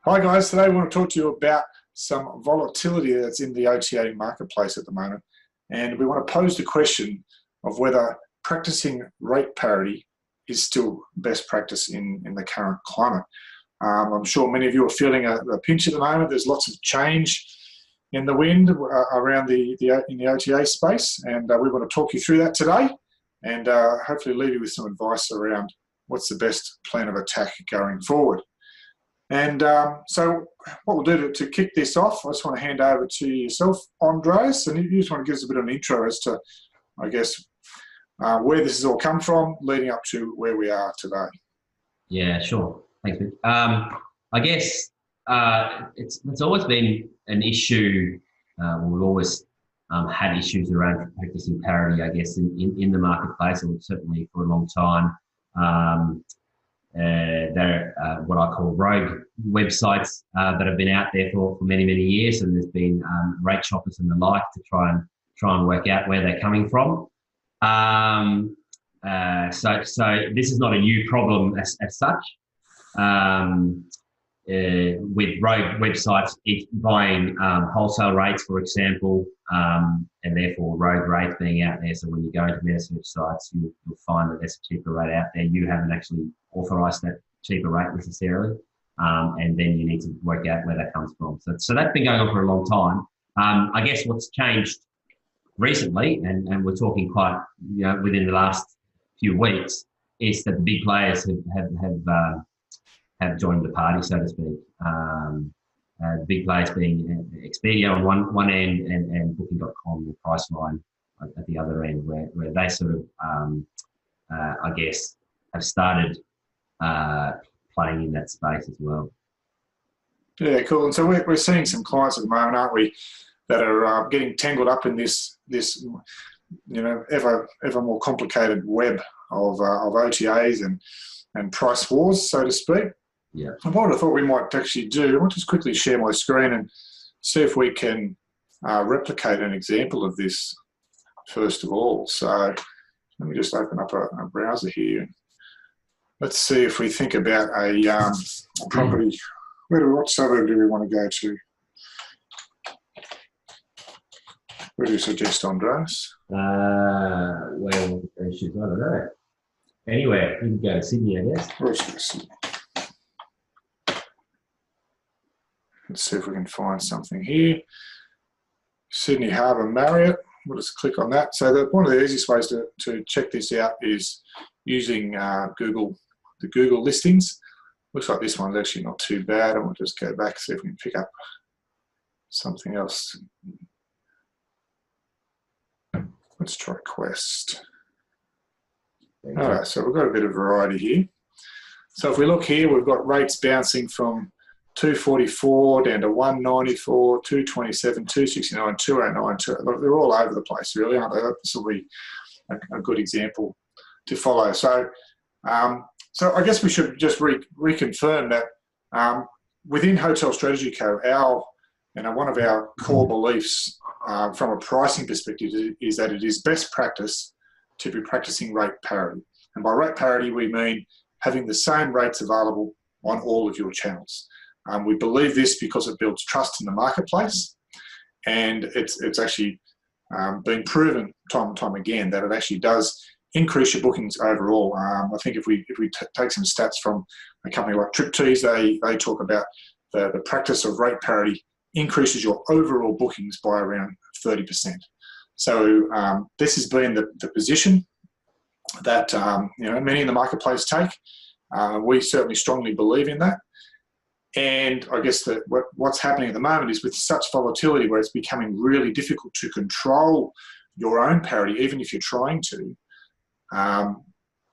Hi guys, today we want to talk to you about some volatility that's in the OTA marketplace at the moment, and we want to pose the question of whether practicing rate parity is still best practice in the current climate. I'm sure many of you are feeling a pinch at the moment. There's lots of change in the wind around in the OTA space, and we want to talk you through that today and hopefully leave you with some advice around what's the best plan of attack going forward. And so what we'll do to kick this off, I just want to hand over to yourself, Andreas, and you just want to give us a bit of an intro as to, I guess, where this has all come from, leading up to where we are today. Yeah, sure. Thanks, Vic. I guess it's always been an issue. We've always had issues around practicing parity, I guess, in the marketplace, or certainly for a long time. They're what I call rogue websites that have been out there for many, many years, and there's been rate shoppers and the like to try and work out where they're coming from. So this is not a new problem as such. With rogue websites, it's buying wholesale rates, for example, and therefore rogue rates being out there. So when you go into metasearch sites, you'll find that there's a cheaper rate out there. You haven't actually authorised that cheaper rate necessarily, and then you need to work out where that comes from. So that's been going on for a long time. I guess what's changed recently, and we're talking quite within the last few weeks, is that the big players have joined the party, so to speak. The big players being Expedia on one end and Booking.com or Priceline at the other end, where they sort of, I guess, have started playing in that space as well. Yeah, cool. And so we're seeing some clients at the moment, aren't we, that are getting tangled up in this ever more complicated web of OTAs and price wars, so to speak. Yeah. And what I thought we might actually do, I'll just quickly share my screen and see if we can replicate an example of this first of all. So let me just open up a browser here. Let's see if we think about a property. What suburb do we want to go to? Where do you suggest, Andreas? Well, I don't know. Anywhere. You can go to Sydney, I guess. Let's go to Sydney. Let's see if we can find something here. Sydney Harbour Marriott. We'll just click on that. So one of the easiest ways to check this out is using the Google listings. Looks like this one's actually not too bad. And we'll just go back, see if we can pick up something else. Let's try Quest. All right, so we've got a bit of variety here. So if we look here, we've got rates bouncing from 244 down to 194, 227, 269, 209. They're all over the place, really, aren't they? This will be a good example to follow. So I guess we should just reconfirm that within Hotel Strategy Co, one of our core beliefs from a pricing perspective is that it is best practice to be practicing rate parity. And by rate parity, we mean having the same rates available on all of your channels. We believe this because it builds trust in the marketplace, and it's actually been proven time and time again that it actually does increase your bookings overall. I think if we take some stats from a company like Triptease, they talk about the practice of rate parity increases your overall bookings by around 30%. So this has been the position that many in the marketplace take. We certainly strongly believe in that. And I guess that what's happening at the moment is with such volatility where it's becoming really difficult to control your own parity, even if you're trying to,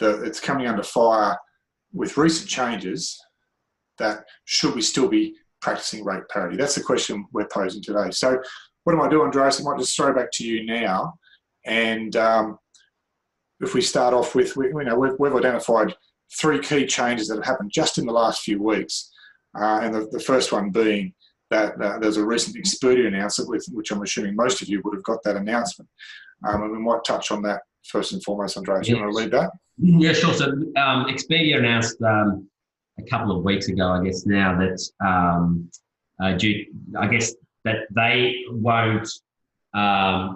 it's coming under fire with recent changes that should we still be practicing rate parity? That's the question we're posing today. So what am I doing, Andreas? I might just throw back to you now. And if we start off with, we've identified three key changes that have happened just in the last few weeks. And the first one being that there's a recent Expedia announcement, which I'm assuming most of you would have got that announcement. And we might touch on that first and foremost. Andreas, you want to lead that? Yeah, sure. So Expedia announced a couple of weeks ago, I guess now, that I guess that they won't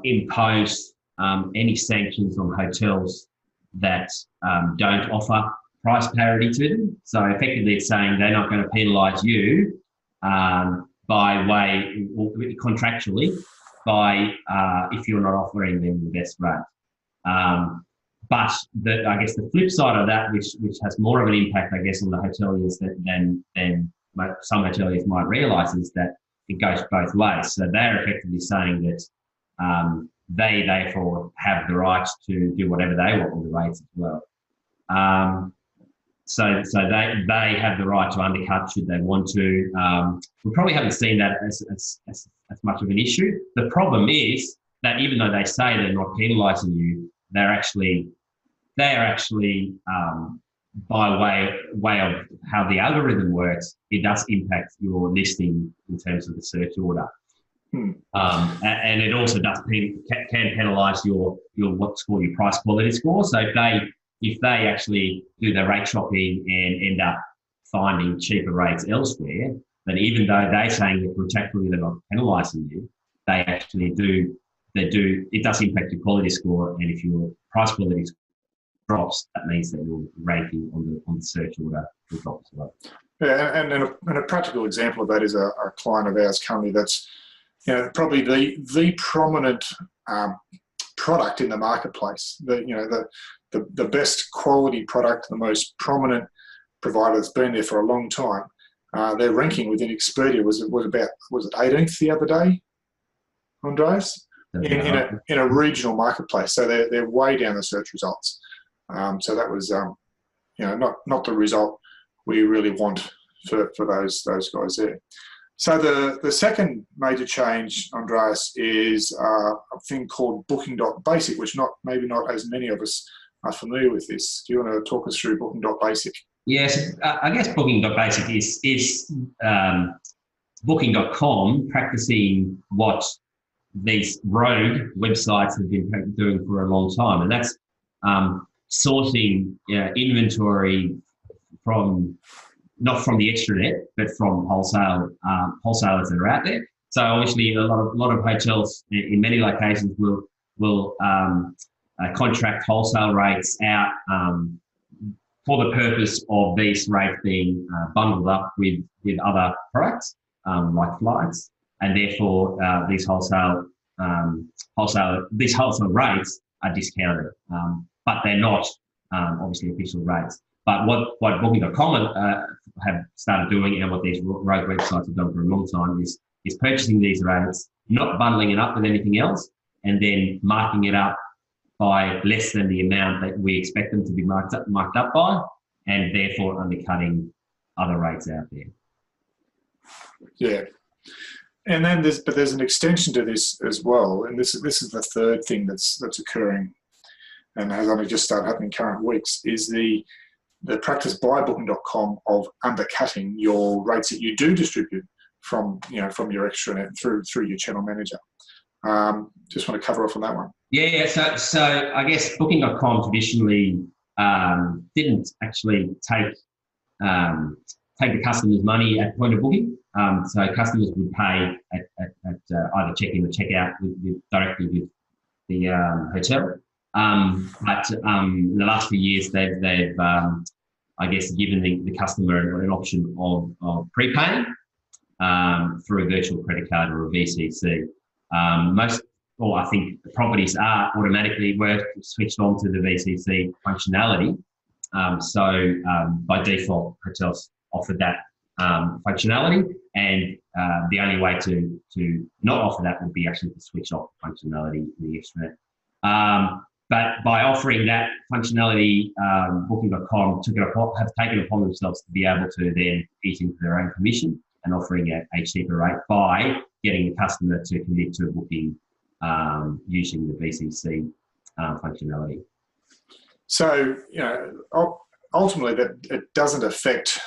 impose any sanctions on hotels that don't offer price parity to them. So effectively it's saying they're not going to penalise you by way, or contractually, by if you're not offering them the best rate. But I guess the flip side of that, which has more of an impact, I guess, on the hoteliers than some hoteliers might realise, is that it goes both ways. So they're effectively saying that they therefore have the right to do whatever they want with the rates as well. So they have the right to undercut should they want to. We probably haven't seen that as much of an issue. The problem is that even though they say they're not penalising you, they are actually by way of how the algorithm works, it does impact your listing in terms of the search order. And it also can penalise your what's called your price quality score. So if they actually do their rate shopping and end up finding cheaper rates elsewhere, then even though they're saying that contractually they're not penalising you, they actually do. It does impact your quality score, and if your price quality drops, that means that your ranking on the search order will drop as well. Yeah, and a practical example of that is a client of ours currently that's, probably the prominent product in the marketplace. The best quality product, the most prominent provider that's been there for a long time. Their ranking within Expedia was it 18th the other day, Andreas? In a regional marketplace, so they're way down the search results. So that was not the result we really want for those guys there. So the second major change, Andreas, is a thing called Booking.Basic, which maybe not as many of us are familiar with this. Do you want to talk us through Booking.Basic? Yes, I guess Booking.Basic is Booking.com practicing what these rogue websites have been doing for a long time, and that's sourcing inventory not from the extranet, but from wholesalers that are out there. So obviously, a lot of hotels in many locations will contract wholesale rates out for the purpose of these rates being bundled up with other products like flights, and therefore these wholesale rates are discounted, but they're not obviously official rates. But what Booking.com have started doing, and what these rogue websites have done for a long time, is purchasing these rates, not bundling it up with anything else, and then marking it up by less than the amount that we expect them to be marked up by, and therefore undercutting other rates out there. Yeah. And then there's an extension to this as well, and this is the third thing that's occurring, and has only just started happening in current weeks, is the practice by Booking.com of undercutting your rates that you do distribute from your extranet through your channel manager. Just want to cover off on that one. Yeah. So I guess Booking.com traditionally didn't actually take the customer's money at point of booking. So customers would pay at either check-in or check-out directly with the hotel. But in the last few years, they've I guess given the customer an option of prepaying through a virtual credit card or a VCC. I think the properties are automatically switched on to the VCC functionality. So by default, hotels offer that functionality, and the only way to not offer that would be actually to switch off the functionality in the extranet. But by offering that functionality, Booking.com have taken it upon themselves to be able to then eat into their own commission and offering a cheaper rate by getting the customer to commit to a booking using the VCC functionality. So, ultimately that it doesn't affect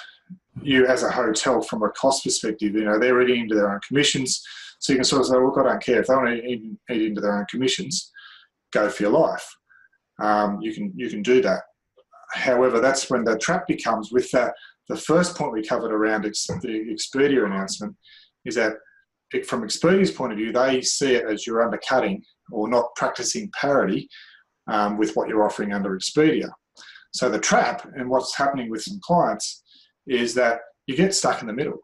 you as a hotel from a cost perspective. They're eating into their own commissions, so you can sort of say, look, I don't care if they want to eat into their own commissions. Go for your life. You can do that. However, that's when the trap becomes with the first point we covered around the Expedia announcement is that from Expedia's point of view, they see it as you're undercutting or not practicing parity with what you're offering under Expedia. So the trap, and what's happening with some clients, is that you get stuck in the middle.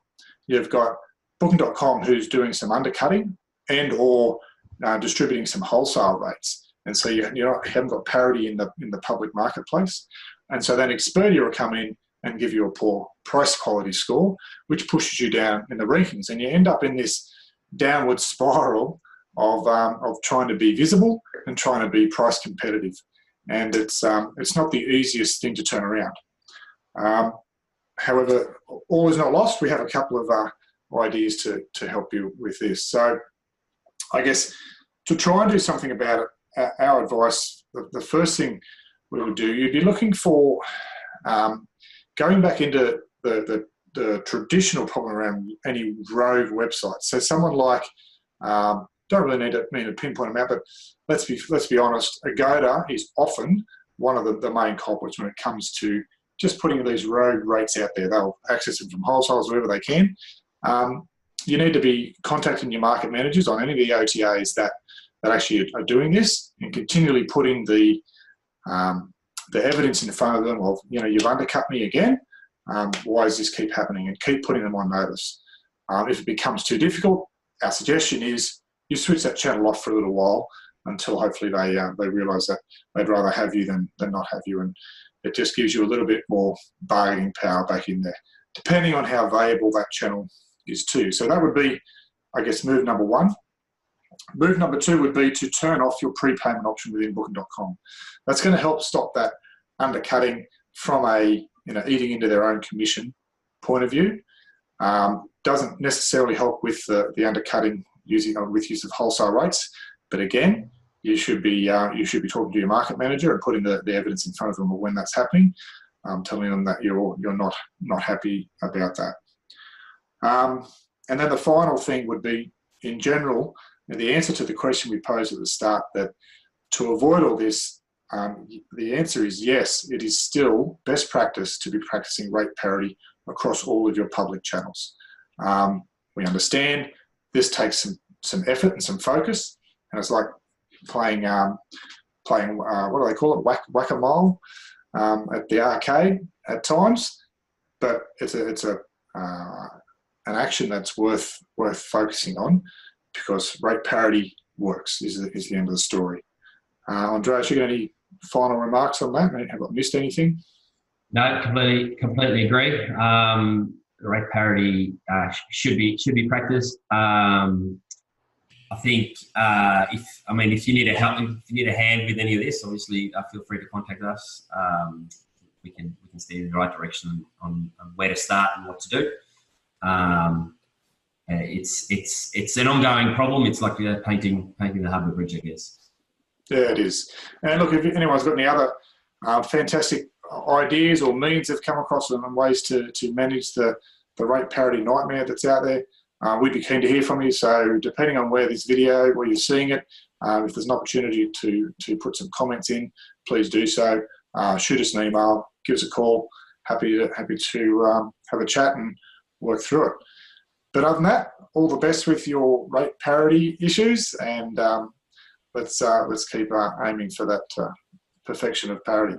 You've got Booking.com who's doing some undercutting and or distributing some wholesale rates. And so you haven't got parity in the public marketplace. And so then Expedia will come in and give you a poor price quality score, which pushes you down in the rankings. And you end up in this downward spiral of trying to be visible and trying to be price competitive. And it's not the easiest thing to turn around. However, all is not lost. We have a couple of ideas to help you with this. So I guess to try and do something about it, our advice, the first thing we would do, you'd be looking for going back into the traditional problem around any rogue websites. So someone like, don't really need to pinpoint them out, but let's be honest, Agoda is often one of the main culprits when it comes to just putting these rogue rates out there. They'll access them from wholesalers wherever they can. You need to be contacting your market managers on any of the OTAs that actually are doing this and continually putting the evidence in front of them of, you've undercut me again. Why does this keep happening? And keep putting them on notice. If it becomes too difficult, our suggestion is you switch that channel off for a little while until hopefully they realise that they'd rather have you than not have you. And it just gives you a little bit more bargaining power back in there, depending on how valuable that channel is too. So that would be, I guess, move number one. Move number two would be to turn off your prepayment option within Booking.com. That's going to help stop that undercutting from eating into their own commission point of view. Doesn't necessarily help with the undercutting with use of wholesale rates, but again, you should be talking to your market manager and putting the evidence in front of them of when that's happening, telling them that you're not happy about that. And then the final thing would be, in general, the answer to the question we posed at the start, that to avoid all this, the answer is yes, it is still best practice to be practicing rate parity across all of your public channels. We understand this takes some effort and some focus, and it's like playing what do they call it, whack-a-mole at the arcade at times, but it's an action that's worth focusing on, because rate parity works is the end of the story. Andreas, you got any final remarks on that? Have I missed anything? No, completely agree. Rate parity should be practiced. I think if you need a hand with any of this, obviously feel free to contact us. We can steer you in the right direction on where to start and what to do. It's an ongoing problem. It's like painting the Harbour Bridge, I guess. Yeah, it is. And look, if anyone's got any other fantastic ideas or means they've come across them and ways to manage the rate parity nightmare that's out there, we'd be keen to hear from you. So depending on where you're seeing it, if there's an opportunity to put some comments in, please do so. Shoot us an email, give us a call. Happy to have a chat and work through it. But other than that, all the best with your rate parity issues, and let's keep aiming for that perfection of parity.